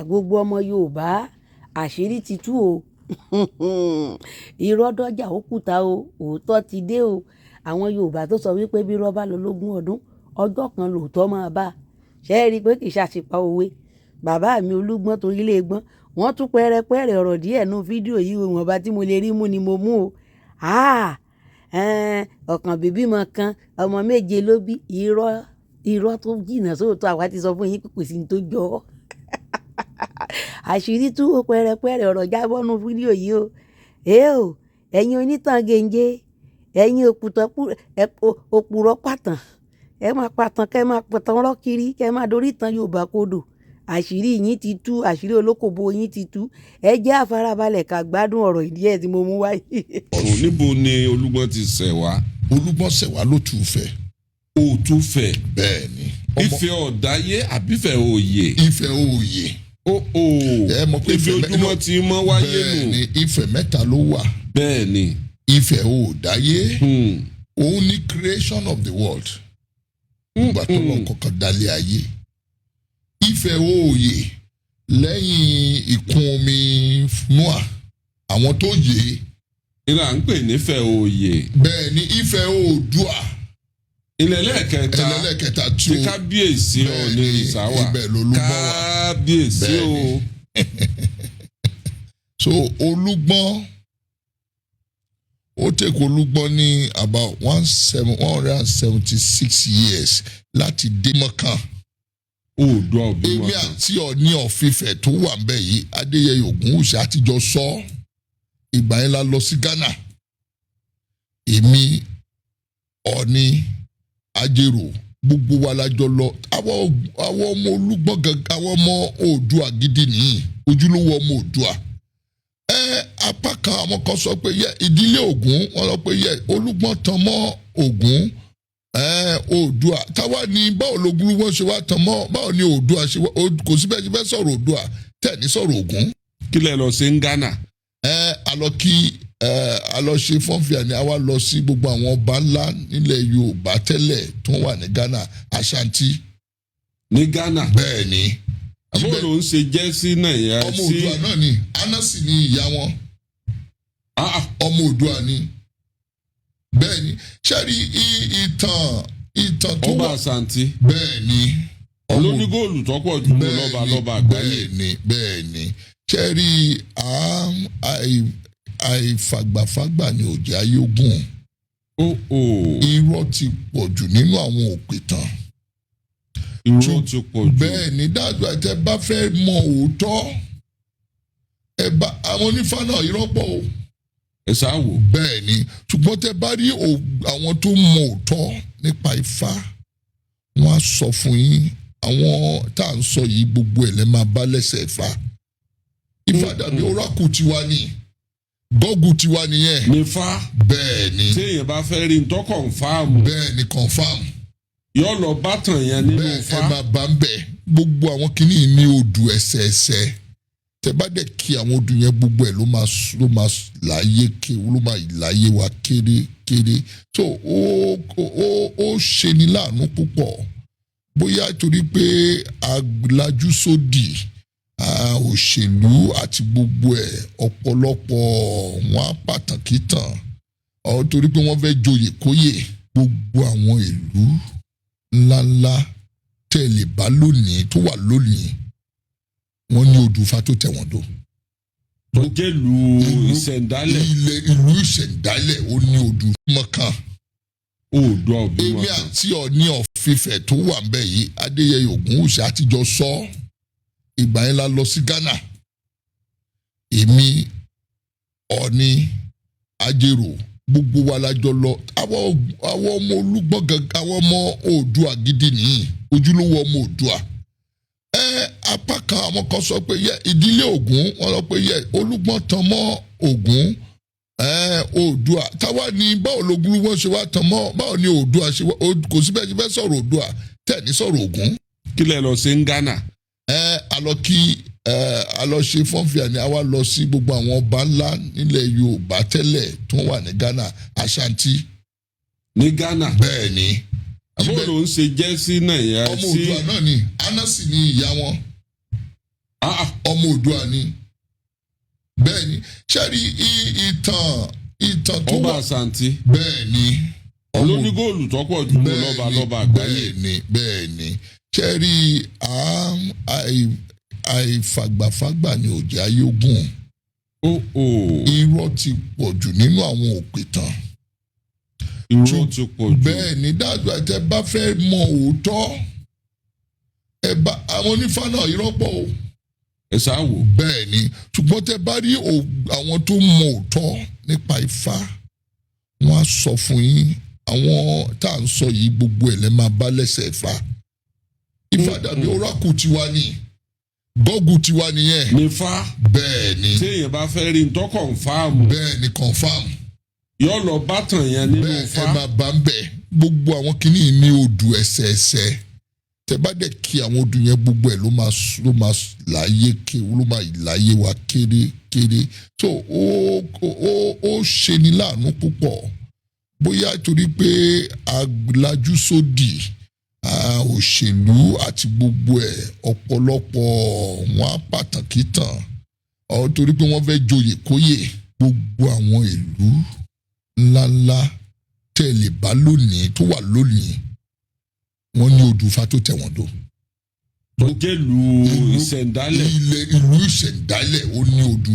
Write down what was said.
gbogbo ọmọ Yorùbá àṣírí ti tú o irọ́ dọ́jà ó kùtà o òótọ́ ti dé o àwọn Yorùbá tó sọ wípé bí irọ́ bá lọ lógún ọdún ọjọ́ kan lòótọ́ máa bá ṣe é rí i pé kì í ṣàṣìpa òwe bàbá mi Olúgbọ́n torí ilé gbọ́n wọ́n tún pẹ́rẹpẹ́rẹ ọ̀rọ̀ díẹ̀ nú fídíò yìí wọn bá tí mo lè rí mú ni mo mú o ọ̀kàn bíbí mọ kan ọmọ méje ló bí irọ́ tó jìnnà sóòótọ́ àwa ti sọ fún yín pípè sí tó jọ ọ́ àṣírí tú ó pẹ́rẹpẹ́rẹ ọ̀rọ̀ jábọ́ nú fídíò yìí o ẹ̀yin onítàn gèǹjẹ ẹ̀yin òpùrọ̀ pàtàn ẹ máa pàtàn kẹ́ máa pàtàn rọ́ kiri kẹ́ máa dorí ìtàn Yorùbá kodò àṣírí yín ti tú àṣírí olókòbó yín ti tú ẹ jẹ́ àfarabalẹ̀ ká gbádùn ọ̀rọ̀ ìdí ẹ̀ tí mo mú wáyé. ọ̀run níbo ni Olúgbọ́n ti ṣẹ̀ wá. Olúgbọ́n ṣẹ̀ wá ló tún fẹ́. ó tún fẹ́. bẹ́ẹ̀ ni. Ifẹ̀ ọ̀dáyé àbífẹ̀ òye. Ifẹ̀ òye. ẹ mọ̀ pé ojoojúmọ́ ti mọ́ wáyé nù. bẹ́ẹ̀ ni Ifẹ̀ mẹ́ta ló wà. bẹ́ẹ̀ ni. Ifẹ̀ ọ̀dáyé. òun ni creation of the world. ìgbà tó lọ kọ́kọ́ dálé ayé. Ifẹ̀ òye lẹ́yìn ìkún omi Noah àwọn tó yè é. ìlà ń pè nífẹ̀ òye. bẹ́ẹ̀ ni Ifẹ̀ Oòduà. ẹlẹ́lẹ́kẹta tí kábíyèsí Ọọ̀ni ìsáwà ibẹ̀ lolúgbọ́n wà. kábíyèsí o. so Olúgbọ́n ó take Olúgbọ́n ní about 176 years láti dé Mọ́kà. Oòduà òbí wọn. èmi àti Ọọ̀ni of Ifẹ̀ tó wà ńbẹ̀ yìí Adéyẹyè Ògúnwùsì àtijọ́ sọ ìgbà yẹn la lọ sí Ghana. èmi Ọọ̀ni Ajérò gbogbo wa la jọ lọ àwọn ọmọ Olúgbọ́n gangan àwọn ọmọ Oòduà gidi nìyí ojúlówó ọmọ Oòduà. apá kan àwọn kan sọ pé ìdílé Ògún wọn sọ pé Olúgbọ́n tan mọ́ Ògún. Oòduà táwa ni báwo lógún wọn ṣe wá tán mọ́ báwo ni Oòduà ṣe wá kò síbẹ̀ ṣe fẹ́ sọ̀rọ̀ Oòduà tẹ̀ ní sọ̀rọ̀ Ògún. kí lẹ lọ sí Ghana. a lọ ṣe fọ́nfìà ni a wá lọ sí gbogbo àwọn ọba ńlá nílẹ̀ Yorùbá tẹ́lẹ̀ tó wà ní Ghana Ashanti. ní Ghana. bẹ́ẹ̀ ni. àbúrò ló ń ṣe jẹ́ sí Nàìjíríà sí. ọmọ Oòduà náà ni Anasi ni ìyá wọn. ọmọ Oòduà ni. bẹ́ẹ̀ ni sẹ́rí ìtàn tó wà. ọba Ashanti. bẹ́ẹ̀ ni. olónígóòlù tọ́pọ̀ jù lọ lọ́ba àgbáyé. bẹ́ẹ̀ ni sẹ́rí àìfàgbàfàgbà ni òjá yóò gùn. irọ́ ti pọ̀ jù nínú àwọn òpìtàn. irọ́ ti pọ̀ jù. bẹ́ẹ̀ ni dájú àti ẹ bá fẹ́ mọ òótọ́ àwọn onífá náà irọ́ pọ̀ o. ẹ ṣáà wò. bẹ́ẹ̀ ni ṣùgbọ́n tẹ bá rí àwọn tó mọ òótọ́ nípa Ifá wọ́n á sọ fún yín àwọn tá à ń sọ yìí gbogbo ẹ̀ lẹ́ máa bá lẹ́sẹ̀ Ifá. Ifá dàbí orákù tiwa ni gọ́gù tiwa nìyẹn. nífà. bẹ́ẹ̀ ni. téèyàn bá fẹ́ rí ntọ́ kọ̀nfàmù. bẹ́ẹ̀ ni kọ̀nfàmù. yóò lọ bátàn yẹn nínú Ifá. bẹ́ẹ̀ ẹ máa bá ń bẹ̀ gbogbo àwọn kìíní ní odù ẹsẹẹsẹ tẹ bá dẹ̀ kí àwọn odù yẹn gbogbo ẹ̀ ló máa láyé wa kéré so ó ṣe ni láàánú púpọ̀ bóyá torí pé alájú sódì òṣèlú àti gbogbo ẹ̀ ọ̀pọ̀lọpọ̀ wọn á pàtàkì tàn torí pé wọ́n fẹ́ joyè kóyè gbogbo àwọn ìlú ńláńlá tẹ̀lé bá lónìí tó wà lónìí wọ́n ní odù Ifá tó tẹ̀ wọ́n dó. tó jẹ́ ìlú ìṣẹ̀ǹdálẹ̀. ìlú ìṣẹ̀ǹdálẹ̀ ó ní odù Mọ́kà. Oòduà òbí wọn. èmi àti Ọọ̀ni of Ifẹ̀ tó wà ń bẹ̀ yìí Adéyẹyè Ògúnwùsì àtijọ́ sọ ìgbà yẹn la lọ sí Ghana. èmi Ọọ̀ni Ajérò gbogbo wa la jọ lọ àwọn ọmọ Olúgbọ́n gangan àwọn ọmọ Oòduà gidi nìyí ojúlówó ọmọ Oòduà. apá kan àwọn kan sọ pé ìdílé Ògún wọn sọ pé Olúgbọ́n tan mọ́ Ògún. Oòduà táwa ni báwo lógún wọn ṣe wá tán mọ́ báwo ni Oòduà ṣe wá kò síbẹ̀ ṣe fẹ́ sọ̀rọ̀ Oòduà tẹ̀ ní sọ̀rọ̀ Ògún. kí lẹ lọ sí Ghana. a lọ ṣe fọ́nfìà ni a wá lọ sí gbogbo àwọn ọba ńlá nílẹ̀ Yorùbá tẹ́lẹ̀ tó wà ní Ghana Ashanti. ní Ghana. bẹ́ẹ̀ ni. àbúrò ló ń ṣe jẹ́ sí Nàìjíríà sí. ọmọ Oòduà náà ni Anasi ni ìyá wọn. ọmọ Oòduà ni bẹ́ẹ̀ ni ṣẹ́rí ìtàn tó ọba wà àṣàntì bẹ́ẹ̀ ni olóní góòlù tọ́pọ̀ jù lọ lọ́ba àgbáyé. bẹ́ẹ̀ ni ṣẹ́rí àìfàgbàfàgbà ni òjì ayógún irọ́ ti pọ̀ jù nínú àwọn òpìtàn. irọ́ ti pọ̀ jù. bẹ́ẹ̀ ni dájú àti ẹ bá fẹ́ mọ òótọ́ àwọn onífá náà irọ́ pọ̀ o. ẹ ṣáà wò. bẹ́ẹ̀ ni ṣùgbọ́n tẹ bá rí àwọn tó mọ òótọ́ nípa Ifá wọ́n á sọ fún yín àwọn tá à ń sọ yìí gbogbo ẹ̀ lẹ́ máa bá lẹ́sẹ̀ Ifá. Ifá dàbí orákù tiwa ni gọ́gù tiwa nìyẹn. nífà. bẹ́ẹ̀ ni. téèyàn bá fẹ́ rí ntọ́ kọ̀ǹfàmù. bẹ́ẹ̀ ni kọ̀ǹfàmù. yọ lọ bátàn yẹn nínú Ifá. bẹ́ẹ̀ ẹ máa bá ń bẹ̀ gbogbo àwọn kìíní ní odù ẹsẹẹsẹ tẹ bá dẹ̀ kí àwọn odù yẹn gbogbo ẹ̀ ló máa láyé ké ló máa láyé wa kéré so ó ṣe ní láàánú púpọ̀ bóyá torí pé alájú sódì òṣèlú àti gbogbo ẹ̀ ọ̀pọ̀lọpọ̀ wọn á pàtàkì tàn torí pé wọ́n fẹ́ joyè kóyè gbogbo àwọn ìlú ńláńlá tẹ̀lé bá lónìí tó wà lónìí wọ́n ní odù Ifá tó tẹ̀ wọ́n dó. tó jẹ́ ìlú ìṣẹ̀ǹdálẹ̀. ìlú ìṣẹ̀ǹdálẹ̀ ó ní odù